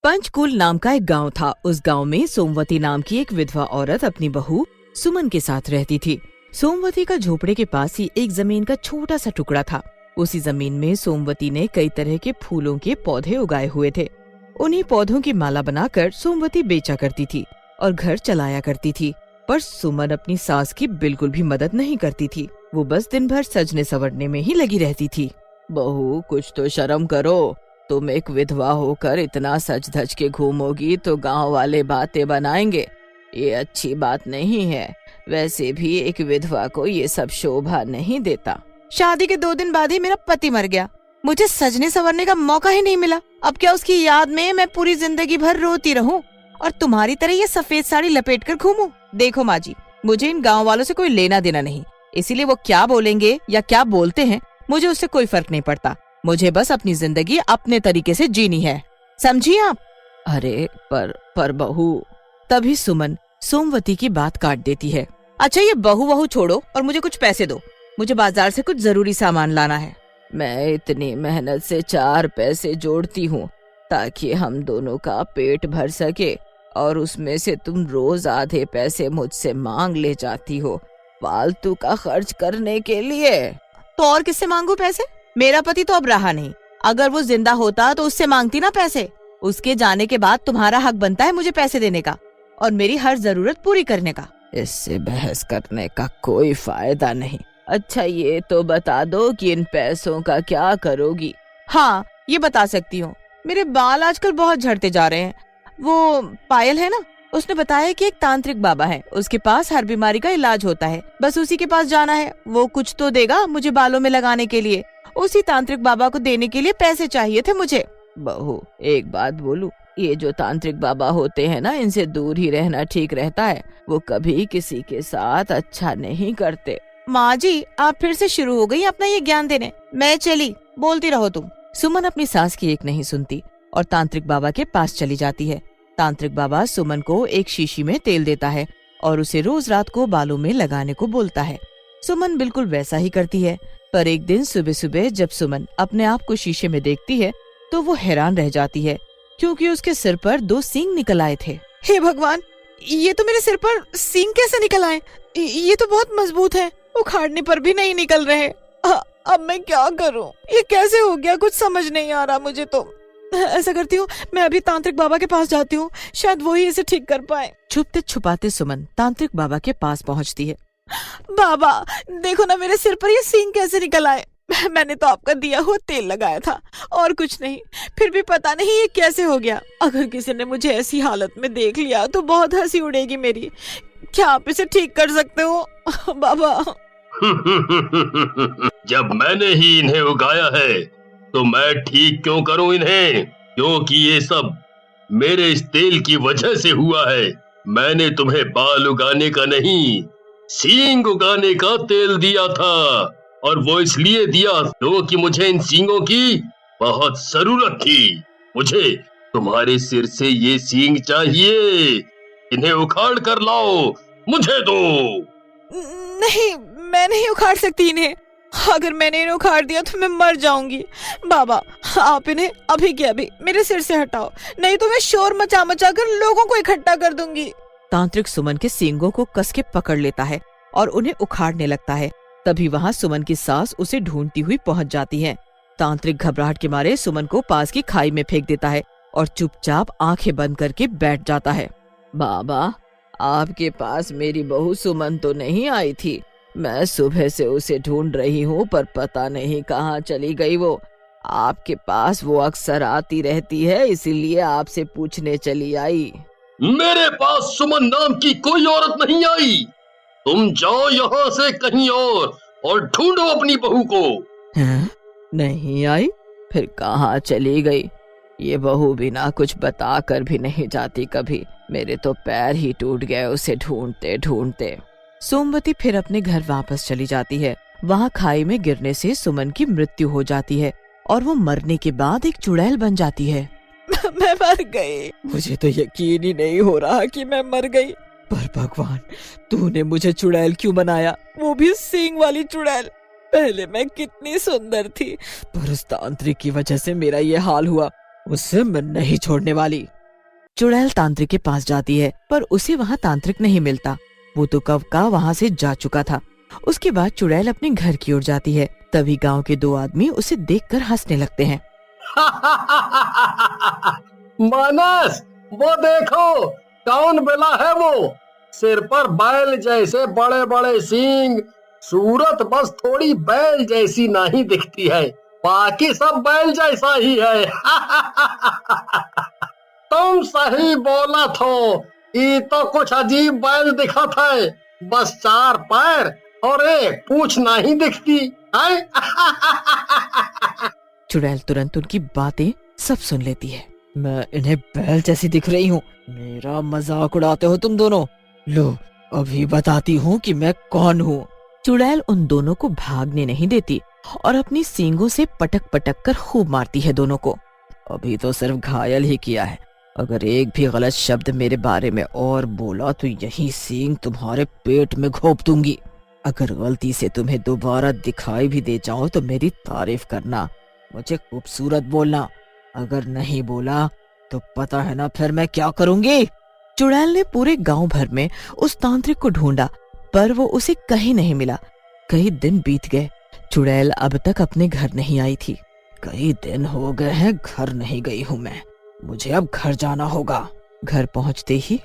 पंचकुल नाम का एक गांव था। उस गांव में सोमवती नाम की एक विधवा औरत अपनी बहू सुमन के साथ रहती थी। सोमवती का झोपड़े के पास ही एक जमीन का छोटा सा टुकड़ा था। उसी जमीन में सोमवती ने कई तरह के फूलों के पौधे उगाए हुए थे। उन्हीं पौधों की माला बनाकर सोमवती बेचा करती थी और घर चलाया करती थी। पर सुमन अपनी सास की बिल्कुल भी मदद नहीं करती थी। वो बस दिन भर सजने संवरने में ही लगी रहती थी। बहू, कुछ तो शर्म करो। तुम एक विधवा होकर इतना सज धज के घूमोगी तो गांव वाले बातें बनाएंगे। ये अच्छी बात नहीं है। वैसे भी एक विधवा को ये सब शोभा नहीं देता। शादी के 2 दिन बाद ही मेरा पति मर गया। मुझे सजने संवरने का मौका ही नहीं मिला। अब क्या उसकी याद में मैं पूरी जिंदगी भर रोती रहूं और तुम्हारी तरह ये सफेद साड़ी लपेट कर घूमूं? देखो माँ जी, मुझे इन गाँव वालों से कोई लेना देना नहीं। इसीलिए वो क्या बोलेंगे या क्या बोलते हैं, मुझे उससे कोई फर्क नहीं पड़ता। मुझे बस अपनी जिंदगी अपने तरीके से जीनी है, समझी आप? अरे पर बहू। तभी सुमन सोमवती की बात काट देती है। अच्छा, ये बहू छोड़ो और मुझे कुछ पैसे दो। मुझे बाजार से कुछ जरूरी सामान लाना है। मैं इतनी मेहनत से 4 पैसे जोड़ती हूँ ताकि हम दोनों का पेट भर सके, और उसमें से तुम रोज आधे पैसे मुझसे मांग ले जाती हो फालतू का खर्च करने के लिए। तो और किससे मांगू पैसे? मेरा पति तो अब रहा नहीं। अगर वो जिंदा होता तो उससे मांगती ना पैसे। उसके जाने के बाद तुम्हारा हक बनता है मुझे पैसे देने का और मेरी हर जरूरत पूरी करने का। इससे बहस करने का कोई फायदा नहीं। अच्छा, ये तो बता दो कि इन पैसों का क्या करोगी? हाँ, ये बता सकती हूँ। मेरे बाल आजकल बहुत झड़ते जा रहे हैं। वो पायल है ना, उसने बताया कि एक तांत्रिक बाबा है, उसके पास हर बीमारी का इलाज होता है। बस उसी के पास जाना है, वो कुछ तो देगा मुझे बालों में लगाने के लिए। उसी तांत्रिक बाबा को देने के लिए पैसे चाहिए थे मुझे। बहू, एक बात बोलूं, ये जो तांत्रिक बाबा होते हैं ना, इनसे दूर ही रहना ठीक रहता है। वो कभी किसी के साथ अच्छा नहीं करते। माँ जी, आप फिर से शुरू हो गई अपना ये ज्ञान देने। मैं चली, बोलती रहो तुम। सुमन अपनी सास की एक नहीं सुनती और तांत्रिक बाबा के पास चली जाती है। तांत्रिक बाबा सुमन को एक शीशी में तेल देता है और उसे रोज रात को बालों में लगाने को बोलता है। सुमन बिल्कुल वैसा ही करती है। पर एक दिन सुबह सुबह जब सुमन अपने आप को शीशे में देखती है तो वो हैरान रह जाती है, क्योंकि उसके सिर पर 2 सींग निकल आए थे। हे भगवान, ये तो मेरे सिर पर सींग कैसे निकल आए? ये तो बहुत मजबूत है, उखाड़ने पर भी नहीं निकल रहे। अब मैं क्या करूं? ये कैसे हो गया? कुछ समझ नहीं आ रहा मुझे तो। ऐसा करती हूँ, मैं अभी तांत्रिक बाबा के पास जाती हूँ, शायद वो ही इसे ठीक कर पाए। छुपते छुपाते सुमन तांत्रिक बाबा के पास पहुँचती है। बाबा, देखो ना मेरे सिर पर ये सींग कैसे निकल आए। मैंने तो आपका दिया हुआ तेल लगाया था और कुछ नहीं, फिर भी पता नहीं ये कैसे हो गया। अगर किसी ने मुझे ऐसी हालत में देख लिया तो बहुत हंसी उड़ेगी मेरी। क्या आप इसे ठीक कर सकते हो बाबा? जब मैंने ही इन्हें उगाया है तो मैं ठीक क्यों करूं इन्हें? क्योंकि ये सब मेरे इस तेल की वजह से हुआ है। मैंने तुम्हें बाल उगाने का नहीं, सींग उगाने का तेल दिया था, और वो इसलिए दिया क्योंकि मुझे इन सींगों की बहुत जरूरत थी। मुझे तुम्हारे सिर से ये सींग चाहिए। इन्हें उखाड़ कर लाओ, मुझे दो। नहीं, मैं नहीं उखाड़ सकती इन्हें। अगर मैंने इन्हें उखाड़ दिया तो मैं मर जाऊंगी। बाबा, आप इन्हें अभी के अभी मेरे सिर से हटाओ, नहीं तो मैं शोर मचा मचा कर लोगों को इकट्ठा कर दूंगी। तांत्रिक सुमन के सींगों को कस के पकड़ लेता है और उन्हें उखाड़ने लगता है। तभी वहाँ सुमन की सास उसे ढूंढती हुई पहुँच जाती है। तांत्रिक घबराहट के मारे सुमन को पास की खाई में फेंक देता है और चुपचाप आंखें बंद करके बैठ जाता है। बाबा, आपके पास मेरी बहू सुमन तो नहीं आई थी। मैं सुबह से उसे ढूंढ रही हूँ, पर पता नहीं कहाँ चली गई वो। आपके पास वो अक्सर आती रहती है, इसीलिए आपसे पूछने चली आई। मेरे पास सुमन नाम की कोई औरत नहीं आई। तुम जाओ यहाँ से कहीं और ढूंढो अपनी बहू को। नहीं आई? फिर कहाँ चली गई? ये बहू बिना कुछ बता कर भी नहीं जाती कभी। मेरे तो पैर ही टूट गए उसे ढूंढते ढूंढते। सोमवती फिर अपने घर वापस चली जाती है। वहाँ खाई में गिरने से सुमन की मृत्यु हो जाती है और वो मरने के बाद एक चुड़ैल बन जाती है। मैं मर गई। मुझे तो यकीन ही नहीं हो रहा कि मैं मर गई। पर भगवान, तूने मुझे चुड़ैल क्यों बनाया? वो भी सींग वाली चुड़ैल। पहले मैं कितनी सुंदर थी, पर उस तांत्रिक की वजह से मेरा ये हाल हुआ। उससे मैं नहीं छोड़ने वाली। चुड़ैल तांत्रिक के पास जाती है, पर उसे वहाँ तांत्रिक नहीं मिलता। वो तो कब का वहाँ से जा चुका था। उसके बाद चुड़ैल अपने घर की ओर जाती है। तभी गांव के दो आदमी उसे देखकर हंसने लगते हैं। मानस, वो देखो, कौन बेला है वो? सिर पर बैल जैसे बड़े बड़े सींग, सूरत बस थोड़ी बैल जैसी नहीं दिखती है, बाकी सब बैल जैसा ही है। तुम सही बोला थो, ये तो कुछ अजीब बैल दिखा था, बस 4 पैर और एक पूंछ नहीं दिखती है। चुड़ैल तुरंत उनकी बातें सब सुन लेती है। मैं इन्हें बैल जैसी दिख रही हूँ? मेरा मजाक उड़ाते हो तुम दोनों? लो, अभी बताती हूँ कि मैं कौन हूँ। चुड़ैल उन दोनों को भागने नहीं देती और अपनी सींगों से पटक पटक कर खूब मारती है दोनों को। अभी तो सिर्फ घायल ही किया है, अगर एक भी गलत शब्द मेरे बारे में और बोला तो यही सींग तुम्हारे पेट में घोंप दूंगी। अगर गलती से तुम्हें दोबारा दिखाई भी दे जाऊं तो मेरी तारीफ करना, मुझे खूबसूरत बोलना। अगर नहीं बोला तो पता है ना फिर मैं क्या करूंगी। चुड़ैल ने पूरे गांव भर में उस तांत्रिक को ढूंढा, पर वो उसे कहीं नहीं मिला। कई दिन बीत गए, चुड़ैल अब तक अपने घर नहीं आई थी। कई दिन हो गए हैं घर नहीं गई हूँ मैं, मुझे अब घर जाना होगा। घर पहुँचते ही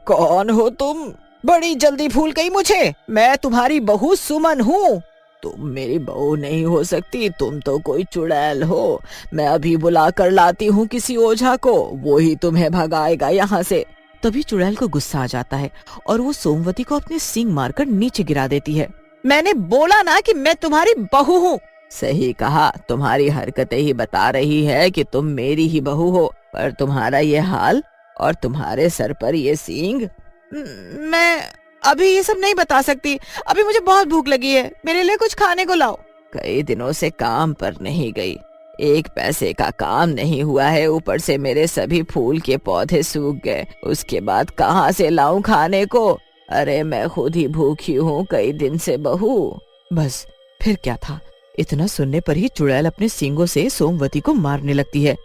कौन हो तुम? बड़ी जल्दी भूल गई मुझे। मैं तुम्हारी बहू सुमन हूँ। तुम मेरी बहू नहीं हो सकती, तुम तो कोई चुड़ैल हो। मैं अभी बुला कर लाती हूँ किसी ओझा को, वो ही तुम्हें भगाएगा यहाँ से। तभी चुड़ैल को गुस्सा आ जाता है और वो सोमवती को अपने सींग मारकर नीचे गिरा देती है। मैंने बोला ना कि मैं तुम्हारी बहू हूँ। सही कहा, तुम्हारी हरकतें ही बता रही है कि तुम मेरी ही बहू हो, पर तुम्हारा ये हाल और तुम्हारे सर पर ये सींग। मैं अभी ये सब नहीं बता सकती, अभी मुझे बहुत भूख लगी है, मेरे लिए कुछ खाने को लाओ। कई दिनों से काम पर नहीं गई, 1 पैसे का काम नहीं हुआ है, ऊपर से मेरे सभी फूल के पौधे सूख गए, उसके बाद कहाँ से लाऊं खाने को? अरे मैं खुद ही भूखी हूँ कई दिन से बहू। बस फिर क्या था, इतना सुनने पर ही चुड़ैल अपने सींगों से सोमवती को मारने लगती है,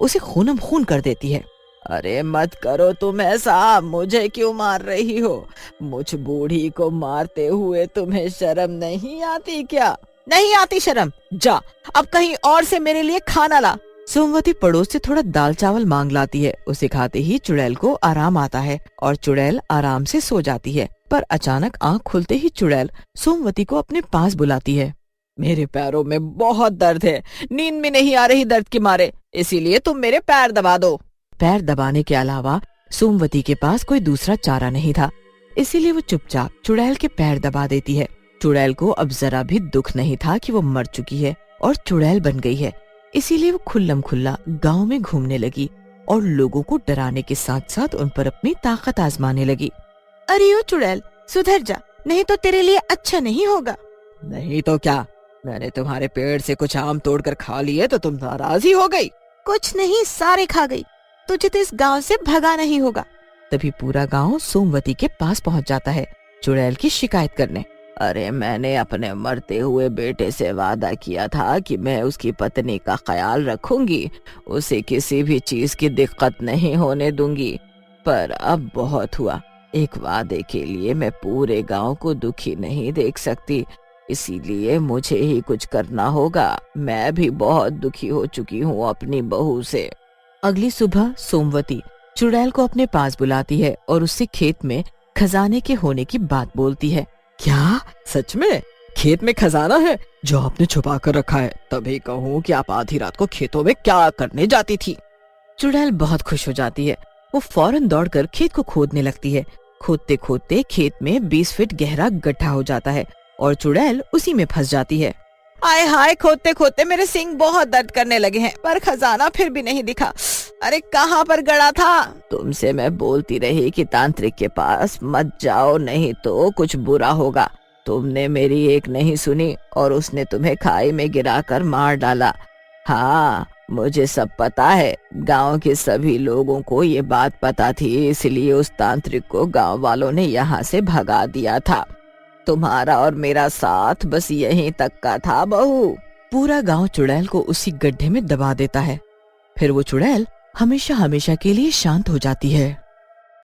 उसे खूनम खून कर देती है। अरे मत करो तुम ऐसा, मुझे क्यों मार रही हो? मुझ बूढ़ी को मारते हुए तुम्हें शर्म नहीं आती क्या? नहीं आती शर्म, जा अब कहीं और से मेरे लिए खाना ला। सोमवती पड़ोस से थोड़ा दाल चावल मांग लाती है, उसे खाते ही चुड़ैल को आराम आता है और चुड़ैल आराम से सो जाती है। पर अचानक आँख खुलते ही चुड़ैल सोमवती को अपने पास बुलाती है। मेरे पैरों में बहुत दर्द है, नींद में नहीं आ रही दर्द के मारे, इसीलिए तुम मेरे पैर दबा दो। पैर दबाने के अलावा सोमवती के पास कोई दूसरा चारा नहीं था, इसीलिए वो चुपचाप चुड़ैल के पैर दबा देती है। चुड़ैल को अब जरा भी दुख नहीं था कि वो मर चुकी है और चुड़ैल बन गई है, इसीलिए वो खुल्लम खुल्ला गांव में घूमने लगी और लोगों को डराने के साथ साथ उन पर अपनी ताकत आजमाने लगी। अरे ओ चुड़ैल, सुधर जा, नहीं तो तेरे लिए अच्छा नहीं होगा। नहीं तो क्या, मैंने तुम्हारे पेड़ से कुछ आम तोड़कर खा लिए तो तुम नाराज ही हो गई। कुछ नहीं, सारे खा गई, तुझे तो इस गांव से भगा नहीं होगा। तभी पूरा गांव सोमवती के पास पहुंच जाता है चुड़ैल की शिकायत करने। अरे मैंने अपने मरते हुए बेटे से वादा किया था कि मैं उसकी पत्नी का ख्याल रखूंगी, उसे किसी भी चीज की दिक्कत नहीं होने दूंगी, पर अब बहुत हुआ। एक वादे के लिए मैं पूरे गांव को दुखी नहीं देख सकती, इसीलिए मुझे ही कुछ करना होगा। मैं भी बहुत दुखी हो चुकी हूँ अपनी बहू से। अगली सुबह सोमवती चुड़ैल को अपने पास बुलाती है और उससे खेत में खजाने के होने की बात बोलती है। क्या सच में खेत में खजाना है जो आपने छुपा कर रखा है? तभी कहूँ कि आप आधी रात को खेतों में क्या करने जाती थी। चुड़ैल बहुत खुश हो जाती है, वो फौरन दौड़कर खेत को खोदने लगती है। खोदते खोदते खेत में 20 फीट गहरा गड्ढा हो जाता है और चुड़ैल उसी में फंस जाती है। आय हाय, खोदते खोदते मेरे सींग बहुत दर्द करने लगे हैं, पर खजाना फिर भी नहीं दिखा। अरे कहाँ पर गड़ा था? तुमसे मैं बोलती रही कि तांत्रिक के पास मत जाओ, नहीं तो कुछ बुरा होगा। तुमने मेरी एक नहीं सुनी और उसने तुम्हें खाई में गिराकर मार डाला। हाँ, मुझे सब पता है, गांव के सभी लोगों को ये बात पता थी, इसलिए उस तांत्रिक को गांव वालों ने यहाँ से भगा दिया था। तुम्हारा और मेरा साथ बस यहीं तक का था बहू। पूरा गांव चुड़ैल को उसी गड्ढे में दबा देता है। फिर वो चुड़ैल हमेशा हमेशा के लिए शांत हो जाती है।